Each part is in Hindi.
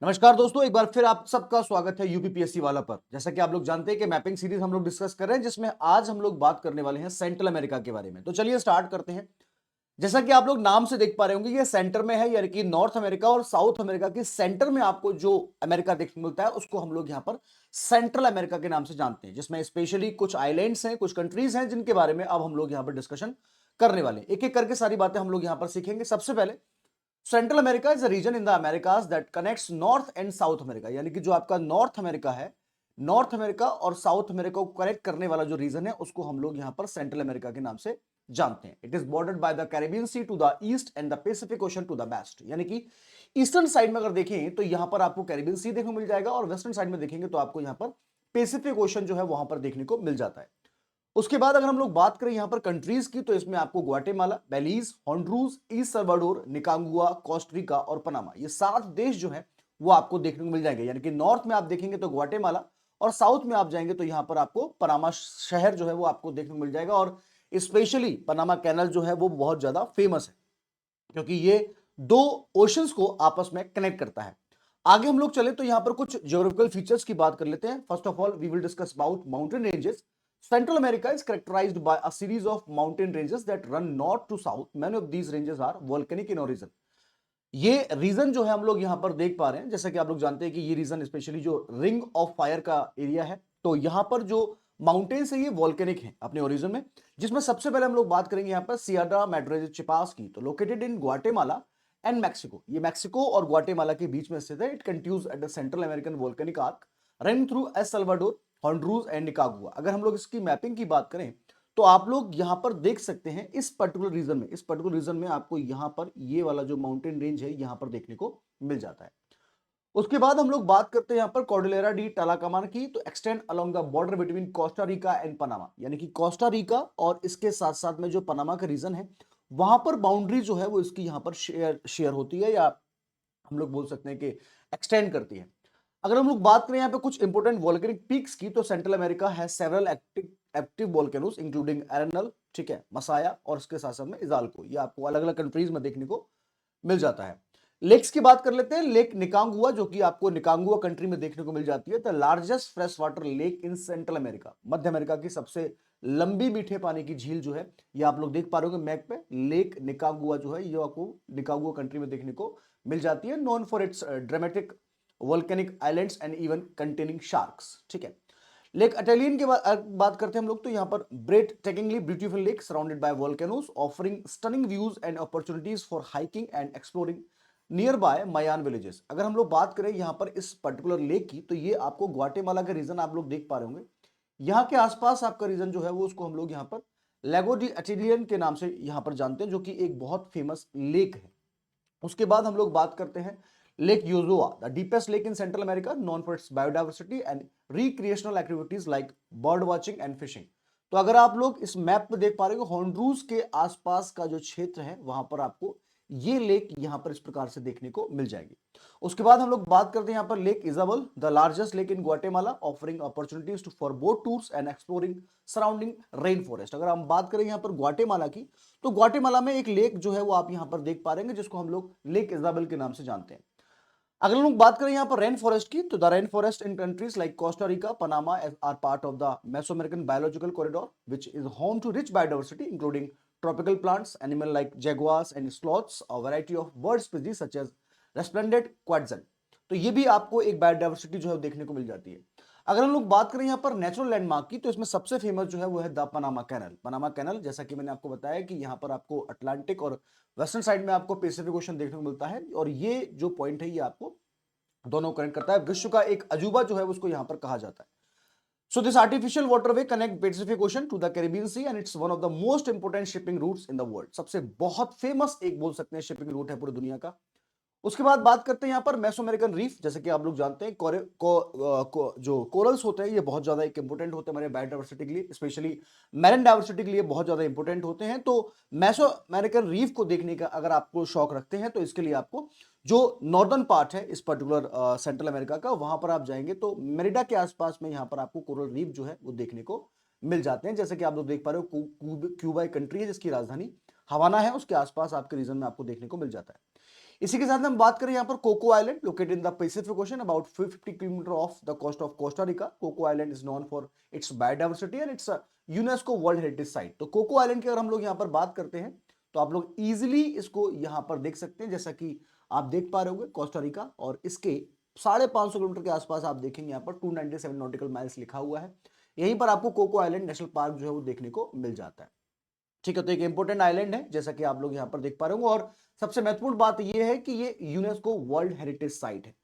नमस्कार दोस्तों, एक बार फिर आप सबका स्वागत है यूपीपीएससी वाला पर। जैसा कि आप लोग जानते हैं कि मैपिंग सीरीज हम लोग डिस्कस कर रहे हैं, जिसमें आज हम लोग बात करने वाले हैं सेंट्रल अमेरिका के बारे में। तो चलिए स्टार्ट करते हैं। जैसा कि आप लोग नाम से देख पा रहे होंगे, ये सेंटर में है, यानी कि नॉर्थ अमेरिका और साउथ अमेरिका के सेंटर में आपको जो अमेरिका देखने को मिलता है उसको हम लोग यहाँ पर सेंट्रल अमेरिका के नाम से जानते हैं, जिसमें स्पेशली कुछ आइलैंड्स हैं, कुछ कंट्रीज हैं, जिनके बारे में अब हम लोग यहाँ पर डिस्कशन करने वाले हैं। एक एक करके सारी बातें हम लोग यहाँ पर सीखेंगे। सबसे पहले, Central America is a region in the Americas that connects North and South America, यानी कि जो आपका नॉर्थ अमेरिका है, नॉर्थ अमेरिका और साउथ अमेरिका को कनेक्ट करने वाला जो रीजन है उसको हम लोग यहां पर सेंट्रल अमेरिका के नाम से जानते हैं। It is bordered by the Caribbean Sea to the east and the Pacific Ocean to the west, यानी कि ईस्टर्न साइड में अगर देखें तो यहां पर आपको कैरेबियन सी देखने को मिल जाएगा, और वेस्टर्न साइड में देखेंगे तो आपको यहां पर पैसिफिक ओशन जो है वहां पर देखने को मिल जाता है। उसके बाद अगर हम लोग बात करें यहां पर कंट्रीज की, तो इसमें आपको ग्वाटेमाला, बेलीज, होंडुरास, ईस्ट सल्वाडोर, निकारागुआ, कोस्टारिका और पनामा, ये 7 देश जो है वो आपको देखने को मिल जाएंगे। यानी कि नॉर्थ में आप देखेंगे तो ग्वाटेमाला, और साउथ में आप जाएंगे तो यहां पर आपको पनामा शहर जो है वो आपको देखने को मिल जाएगा। और स्पेशली पनामा कैनल जो है वो बहुत ज्यादा फेमस है, क्योंकि ये दो ओशंस को आपस में कनेक्ट करता है। आगे हम लोग चले तो यहां पर कुछ ज्योग्राफिकल फीचर्स की बात कर लेते हैं। First of all we will discuss about mountain ranges. Central America is characterized by a series of mountain ranges that run north to south. Many of these ranges are volcanic in origin. ये रीजन जो है हम लोग यहां पर देख पा रहे हैं, जैसा कि आप लोग जानते हैं कि ये रीजन स्पेशली जो रिंग ऑफ फायर का एरिया है, तो यहां पर जो माउंटेन्स है ये वॉल्केनिक है अपने ओरिजिन में। जिसमें सबसे पहले हम लोग बात करेंगे यहां पर सियरा मैड्रे चिपास की, तो located in Guatemala and Mexico. ये मैक्सिको और ग्वाटेमाला के बीच में स्थित है। It continues at the central American volcanic arc run through El Salvador, Honduras and Nicaragua. अगर हम लोग इसकी मैपिंग की बात करें तो आप लोग यहां पर देख सकते हैं इस पर्टिकुलर रीजन में आपको यहां पर ये वाला जो माउंटेन रेंज है यहां पर देखने को मिल जाता है। उसके बाद हम लोग बात करते हैं यहां पर कॉर्डिलेरा डी टालाकामान की, तो extend along the border between Costa Rica and Panama, यानी कि कोस्टा रिका और इसके साथ साथ में जो पनामा का रीजन है वहां पर बाउंड्री जो है वो इसकी यहां पर शेयर होती है, या हम लोग बोल सकते हैं कि एक्सटेंड करती है। अगर हम लोग बात करें यहाँ पे कुछ इंपोर्टेंट वोल्केनिक पीक्स की, तो सेंट्रल अमेरिका है सेवरल एक्टिव वोल्केनोस इंक्लूडिंग एरेनल, ठीक है, मसाया, और इसके साथ साथ में इजाल्को। ये आपको अलग अलग कंट्रीज में देखने को मिल जाता है। लेक्स की बात कर लेते हैं। लेक निकारागुआ, जो कि आपको निकारागुआ कंट्री में देखने को मिल जाती है, the largest fresh water lake in Central America. Madhya America की सबसे लंबी मीठे पानी की झील जो है, ये आप लोग देख पा रहे होंगे मैप पे, लेक निकारागुआ जो है ये आपको निकारागुआ कंट्री में देखने को मिल जाती है। Known for it's dramatic volcanic islands and even containing sharks, ठीक है। लेक अटेलियन के बात करते हैं हम लोग, तो यहाँ पर breathtakingly beautiful lake surrounded by volcanoes offering stunning views and opportunities for hiking and exploring nearby Mayan villages. अगर हम लोग बात करें यहाँ पर इस पर्टिकुलर लेक की, तो ये आपको ग्वाटेमाला का रीजन आप लोग देख पा रहे होंगे। यहाँ के आसपास आपका रीजन जो है वो उसको हम लोग यहाँ पर लेगो डी अटेलियन के नाम से यहाँ पर जानते हैं, जो कि एक बहुत फेमस लेक है। उसके बाद हम लोग बात करते हैं lake Yojoa, the deepest lake in Central America, known for its biodiversity and recreational activities like bird watching and fishing. तो अगर आप लोग इस मैप में देख पा रहे हो, होंडुरास के आसपास का जो क्षेत्र है वहां पर आपको ये लेक यहां पर इस प्रकार से देखने को मिल जाएगी। उसके बाद हम लोग बात करते हैं यहां पर lake Isabel, the largest lake in Guatemala, offering opportunities for boat tours and exploring surrounding rain forest. अगर हम बात करें यहां पर ग्वाटेमाला की, तो ग्वाटेमाला में एक लेक जो है वो आप यहां पर देख पा रहे हैं, जिसको हम लोग लेक इजाबेल के नाम से जानते हैं। अगर हम लोग बात करें यहां पर रेन फॉरेस्ट की, तो the rain forest in countries like Costa Rica, Panama are part of the Mesoamerican biological corridor which is home to rich biodiversity including tropical plants, animal like jaguars and sloths, a variety of bird species such as resplendent quetzal। तो ये भी आपको एक बायोडाइवर्सिटी जो है देखने को मिल जाती है। अगर हम लोग बात करें यहाँ पर नेचुरल लैंडमार्क की, तो इसमें सबसे फेमस जो है वो है the Panama Canal. Panama Canal, जैसा कि मैंने आपको बताया कि यहाँ पर आपको अटलांटिक और वेस्टर्न साइड में आपको पैसिफिक ओशन देखने को मिलता है, और ये जो पॉइंट है ये आपको दोनों कनेक्ट करता है। विश्व का एक अजूबा जो है उसको यहाँ पर कहा जाता है। So this artificial waterway connect Pacific Ocean to the Caribbean Sea and it's one of the most important shipping routes in the world। सबसे बहुत फेमस एक बोल सकते हैं शिपिंग रूट है पूरी दुनिया का। उसके बाद बात करते हैं यहाँ पर मेसोअमेरिकन रीफ। जैसे कि आप लोग जानते हैं जो कोरल्स होते हैं ये बहुत ज्यादा एक इंपोर्टेंट होते हैं हमारे बायोडाइवर्सिटी के लिए, स्पेशली मैरिन डाइवर्सिटी के लिए बहुत ज्यादा इंपोर्टेंट होते हैं। तो मेसो अमेरिकन रीफ को देखने का अगर आपको शौक रखते हैं, तो इसके लिए आपको जो नॉर्दर्न पार्ट है इस पर्टिकुलर सेंट्रल अमेरिका का, वहां पर आप जाएंगे तो मेरिडा के आसपास में यहाँ पर आपको कोरल रीफ जो है वो देखने को मिल जाते हैं। जैसे कि आप लोग देख पा रहे हो क्यूबा एक कंट्री है जिसकी राजधानी हवाना है, उसके आसपास आपके रीजन में आपको देखने को मिल जाता है। इसी के साथ में हम बात करें यहाँ पर Coco island located in the Pacific Ocean about 50 kilometre off the coast of Costa Rica. Coco island is known for its biodiversity and it's UNESCO world heritage site. तो कोको आइलैंड की अगर हम लोग यहाँ पर बात करते हैं तो आप लोग इजिली इसको यहाँ पर देख सकते हैं, जैसा कि आप देख पा रहे होंगे कोस्टा रिका, और इसके 550 किलोमीटर के आसपास आप देखेंगे यहाँ पर 297 नॉटिकल माइल्स लिखा हुआ है। यहीं पर आपको कोको आइलैंड नेशनल पार्क जो है वो देखने को मिल जाता है। ठीक है, तो एक इंपॉर्टेंट आइलैंड है जैसा कि आप लोग यहाँ पर देख पा रहे होंगे, और सबसे महत्वपूर्ण बात यह है कि ये यूनेस्को वर्ल्ड हेरिटेज साइट है।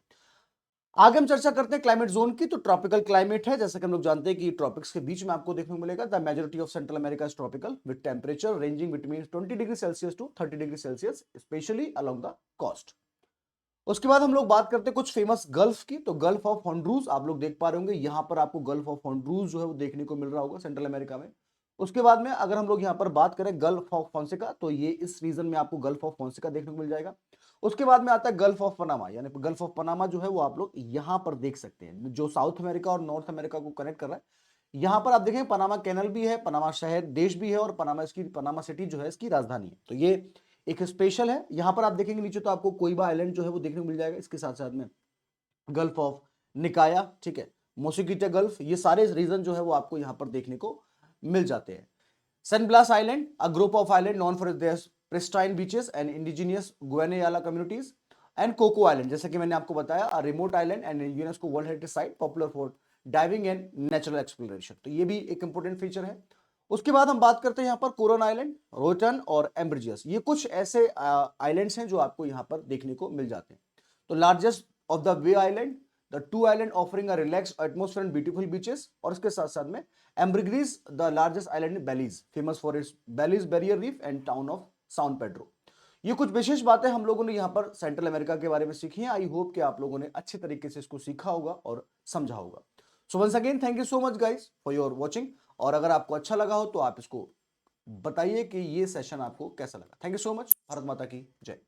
आगे हम चर्चा करते हैं क्लाइमेट जोन की। तो ट्रॉपिकल क्लाइमेट है, जैसा कि हम लोग जानते हैं कि ट्रॉपिक्स के बीच में आपको देखने को मिलेगा। The majority of Central America is tropical with temperature ranging between 20 degree Celsius to 30 degree Celsius specially along the coast. उसके बाद हम लोग बात करते हैं कुछ फेमस गल्फ की। तो गल्फ ऑफ हॉन्ड्रूज आप लोग देख पा रहे होंगे, यहां पर आपको गल्फ ऑफ हॉन्ड्रूज जो है वो देखने को मिल रहा होगा सेंट्रल अमेरिका में। उसके बाद में अगर हम लोग यहाँ पर बात करें गल्फ ऑफ फॉन्सेका, तो ये इस रीजन में आपको गल्फ ऑफ फॉन्सेका देखने को मिल जाएगा। उसके बाद में आता है गल्फ ऑफ पनामा, यानी गल्फ ऑफ पनामा जो है वो आप लोग यहाँ पर देख सकते हैं, जो साउथ अमेरिका और नॉर्थ अमेरिका को कनेक्ट कर रहा है। यहाँ पर आप देखें पनामा कैनल भी है, पनामा शहर देश भी है, और पनामा सिटी जो है इसकी राजधानी है। तो ये एक स्पेशल है। यहां पर आप देखेंगे नीचे तो आपको कोइबा आइलैंड जो है वो देखने को मिल जाएगा। इसके साथ साथ में गल्फ ऑफ निकाया, ठीक है, मोसिकिटा गल्फ, ये सारे रीजन जो है वो आपको यहां पर देखने को मिल जाते हैं। San Blas island, a group of island known for their pristine beaches and indigenous Guna Yala communities. And Coco island, जैसे कि मैंने आपको बताया, a remote island and UNESCO world heritage site popular for diving and natural exploration. तो ये भी एक इंपॉर्टेंट फीचर है। उसके बाद हम बात करते हैं यहाँ पर कोरन आइलैंड, रोटन और एम्ब्रिजियस। ये कुछ ऐसे आइलैंड्स हैं जो आपको यहाँ पर देखने को मिल जाते हैं। तो largest of the way island, the two island offering a relaxed atmosphere and beautiful beaches. और इसके साथ साथ में Ambergris, the largest island in Belize, famous for its Belize barrier reef and town of San Pedro. ये कुछ विशेष बातें हम लोगों ने यहाँ पर सेंट्रल अमेरिका के बारे में सीखी हैं। आई होप कि आप लोगों ने अच्छे तरीके से इसको सीखा होगा और समझा होगा। So once again thank you so much guys for your watching. और अगर आपको अच्छा लगा हो तो आप इसको बताइए कि ये सेशन आपको कैसा लगा। Thank you so much. Bharat माता की जय।